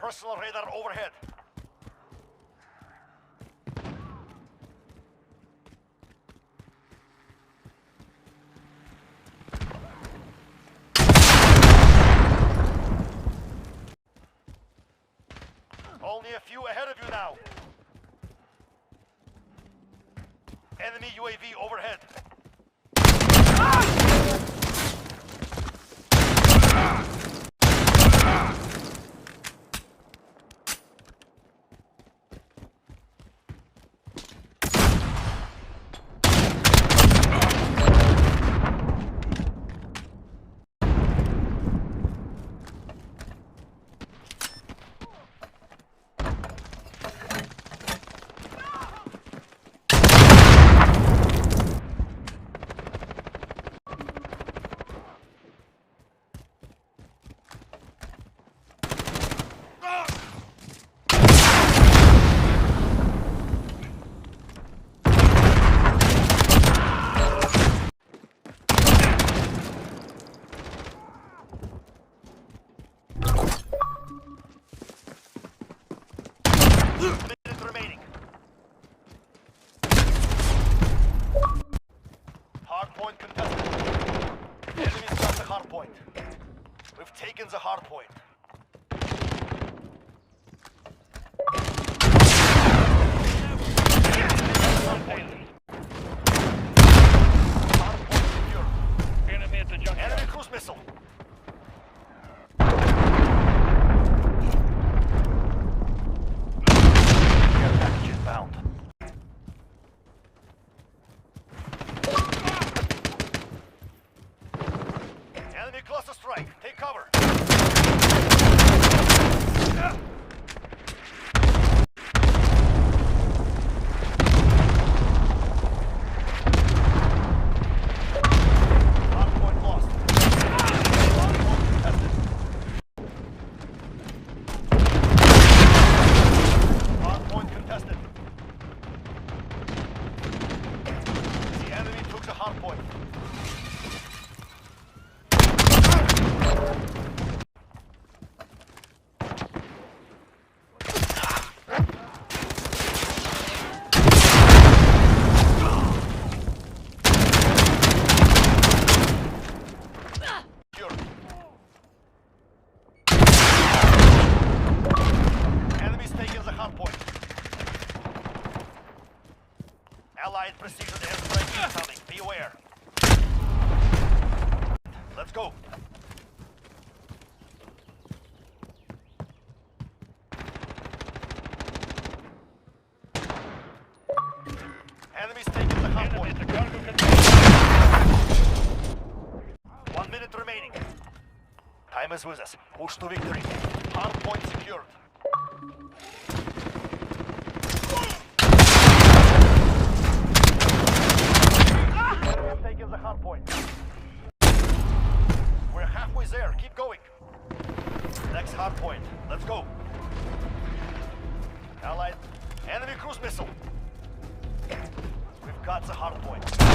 Personal radar overhead. Only a few ahead of you now. Enemy UAV overhead. Minute remaining. Hard point contested. Enemies got the hard point. We've taken the hard point. Hard point. Hard point secure. Enemy at the junction. Enemy cruise missile. Care package inbound. Enemy cluster strike. Take cover. Hard point lost. Hard point contested. Hard point contested. The enemy took the hard point. Secure. Enemies taking the hard point. Allied precision airstrike incoming. Be aware. Let's go. Enemies taking the hard Enemy point. at the cargo container. 1 minute remaining. Time is with us. Push to victory. Hard point secured. We have taken the hard point. We're halfway there. Keep going. Next hard point. Let's go. Allied. Enemy cruise missile. We've got the hard point.